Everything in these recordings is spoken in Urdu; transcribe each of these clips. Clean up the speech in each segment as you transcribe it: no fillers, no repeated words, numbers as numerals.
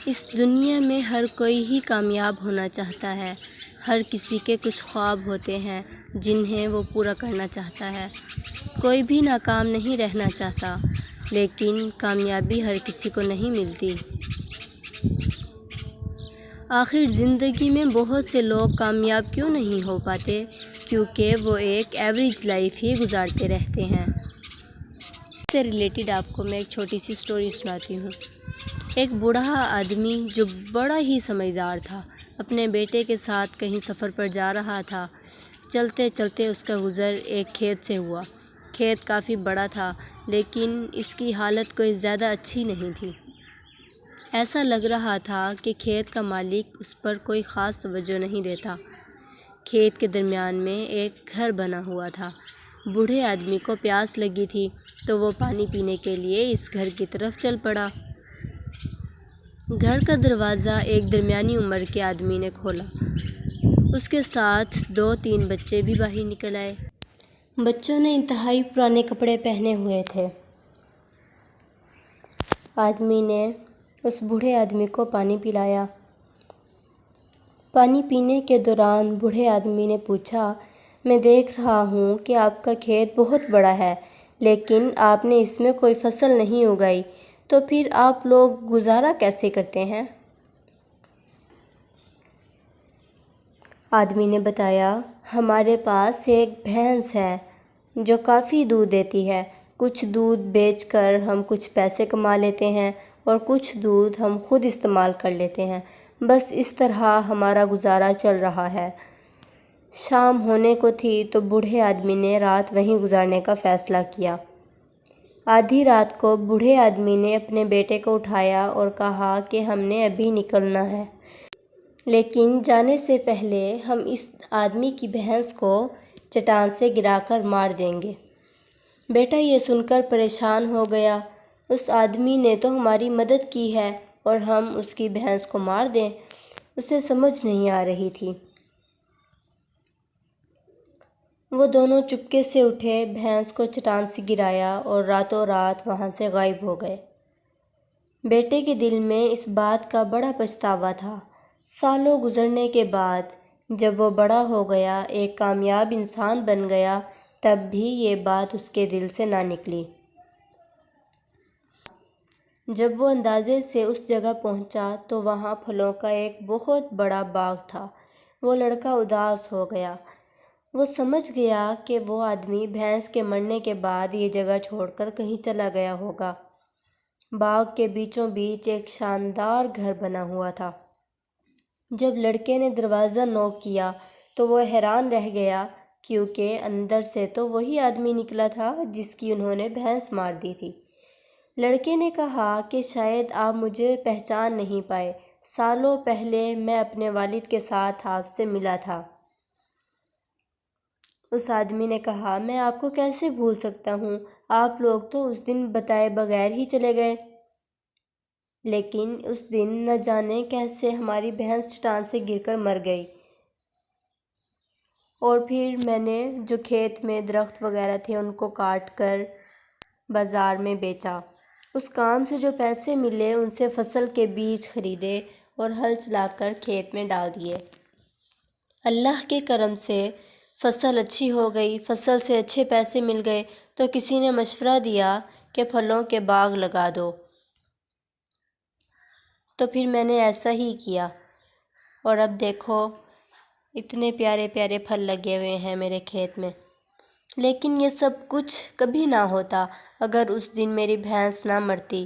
اس دنیا میں ہر کوئی ہی کامیاب ہونا چاہتا ہے۔ ہر کسی کے کچھ خواب ہوتے ہیں جنہیں وہ پورا کرنا چاہتا ہے۔ کوئی بھی ناکام نہیں رہنا چاہتا، لیکن کامیابی ہر کسی کو نہیں ملتی۔ آخر زندگی میں بہت سے لوگ کامیاب کیوں نہیں ہو پاتے؟ کیونکہ وہ ایک ایوریج لائف ہی گزارتے رہتے ہیں۔ اس سے ریلیٹڈ آپ کو میں ایک چھوٹی سی سٹوری سناتی ہوں۔ ایک بوڑھا آدمی جو بڑا ہی سمجھدار تھا، اپنے بیٹے کے ساتھ کہیں سفر پر جا رہا تھا۔ چلتے چلتے اس کا گزر ایک کھیت سے ہوا۔ کھیت کافی بڑا تھا، لیکن اس کی حالت کوئی زیادہ اچھی نہیں تھی۔ ایسا لگ رہا تھا کہ کھیت کا مالک اس پر کوئی خاص توجہ نہیں دیتا۔ کھیت کے درمیان میں ایک گھر بنا ہوا تھا۔ بوڑھے آدمی کو پیاس لگی تھی تو وہ پانی پینے کے لیے اس گھر کی طرف چل پڑا۔ گھر کا دروازہ ایک درمیانی عمر کے آدمی نے کھولا۔ اس کے ساتھ 2-3 بچے بھی باہر نکل آئے۔ بچوں نے انتہائی پرانے کپڑے پہنے ہوئے تھے۔ آدمی نے اس بوڑھے آدمی کو پانی پلایا۔ پانی پینے کے دوران بوڑھے آدمی نے پوچھا، میں دیکھ رہا ہوں کہ آپ کا کھیت بہت بڑا ہے، لیکن آپ نے اس میں کوئی فصل نہیں اگائی، تو پھر آپ لوگ گزارا کیسے کرتے ہیں؟ آدمی نے بتایا، ہمارے پاس ایک بھینس ہے جو کافی دودھ دیتی ہے۔ کچھ دودھ بیچ کر ہم کچھ پیسے کما لیتے ہیں اور کچھ دودھ ہم خود استعمال کر لیتے ہیں۔ بس اس طرح ہمارا گزارا چل رہا ہے۔ شام ہونے کو تھی تو بوڑھے آدمی نے رات وہیں گزارنے کا فیصلہ کیا۔ آدھی رات کو بوڑھے آدمی نے اپنے بیٹے کو اٹھایا اور کہا کہ ہم نے ابھی نکلنا ہے، لیکن جانے سے پہلے ہم اس آدمی کی بھینس کو چٹان سے گرا کر مار دیں گے۔ بیٹا یہ سن کر پریشان ہو گیا، اس آدمی نے تو ہماری مدد کی ہے اور ہم اس کی بھینس کو مار دیں؟ اسے سمجھ نہیں آ رہی تھی۔ وہ دونوں چپکے سے اٹھے، بھینس کو چٹان سے گرایا اور راتوں رات وہاں سے غائب ہو گئے۔ بیٹے کے دل میں اس بات کا بڑا پچھتاوا تھا۔ سالوں گزرنے کے بعد جب وہ بڑا ہو گیا، ایک کامیاب انسان بن گیا، تب بھی یہ بات اس کے دل سے نہ نکلی۔ جب وہ اندازے سے اس جگہ پہنچا تو وہاں پھلوں کا ایک بہت بڑا باغ تھا۔ وہ لڑکا اداس ہو گیا۔ وہ سمجھ گیا کہ وہ آدمی بھینس کے مرنے کے بعد یہ جگہ چھوڑ کر کہیں چلا گیا ہوگا۔ باغ کے بیچوں بیچ ایک شاندار گھر بنا ہوا تھا۔ جب لڑکے نے دروازہ نوک کیا تو وہ حیران رہ گیا، کیونکہ اندر سے تو وہی آدمی نکلا تھا جس کی انہوں نے بھینس مار دی تھی۔ لڑکے نے کہا کہ شاید آپ مجھے پہچان نہیں پائے، سالوں پہلے میں اپنے والد کے ساتھ آپ سے ملا تھا۔ اس آدمی نے کہا، میں آپ کو کیسے بھول سکتا ہوں، آپ لوگ تو اس دن بتائے بغیر ہی چلے گئے۔ لیکن اس دن نہ جانے کیسے ہماری بھینس چٹان سے گر کر مر گئی، اور پھر میں نے جو کھیت میں درخت وغیرہ تھے ان کو کاٹ کر بازار میں بیچا۔ اس کام سے جو پیسے ملے ان سے فصل کے بیج خریدے اور ہل چلا کر کھیت میں ڈال دیے۔ اللہ کے کرم سے فصل اچھی ہو گئی، فصل سے اچھے پیسے مل گئے تو کسی نے مشورہ دیا کہ پھلوں کے باغ لگا دو۔ تو پھر میں نے ایسا ہی کیا، اور اب دیکھو اتنے پیارے پیارے پھل لگے ہوئے ہیں میرے کھیت میں۔ لیکن یہ سب کچھ کبھی نہ ہوتا اگر اس دن میری بھینس نہ مرتی۔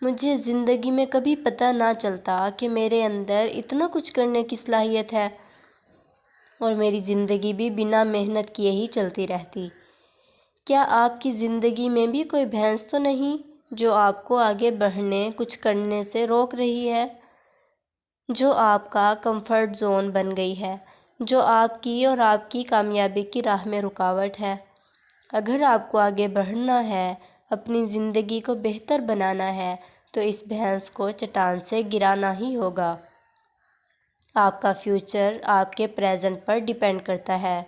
مجھے زندگی میں کبھی پتہ نہ چلتا کہ میرے اندر اتنا کچھ کرنے کی صلاحیت ہے، اور میری زندگی بھی بنا محنت کیے ہی چلتی رہتی۔ کیا آپ کی زندگی میں بھی کوئی بھینس تو نہیں جو آپ کو آگے بڑھنے، کچھ کرنے سے روک رہی ہے، جو آپ کا کمفرٹ زون بن گئی ہے، جو آپ کی اور آپ کی کامیابی کی راہ میں رکاوٹ ہے؟ اگر آپ کو آگے بڑھنا ہے، اپنی زندگی کو بہتر بنانا ہے، تو اس بھینس کو چٹان سے گرانا ہی ہوگا۔ آپ کا فیوچر آپ کے پریزنٹ پر ڈیپینڈ کرتا ہے۔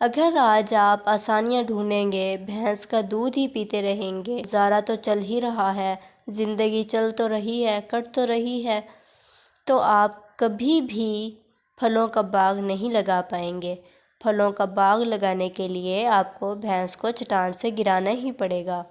اگر آج آپ آسانیاں ڈھونڈیں گے، بھینس کا دودھ ہی پیتے رہیں گے، گزارا تو چل ہی رہا ہے، زندگی چل تو رہی ہے، کٹ تو رہی ہے، تو آپ کبھی بھی پھلوں کا باغ نہیں لگا پائیں گے۔ پھلوں کا باغ لگانے کے لیے آپ کو بھینس کو چٹان سے گرانا ہی پڑے گا۔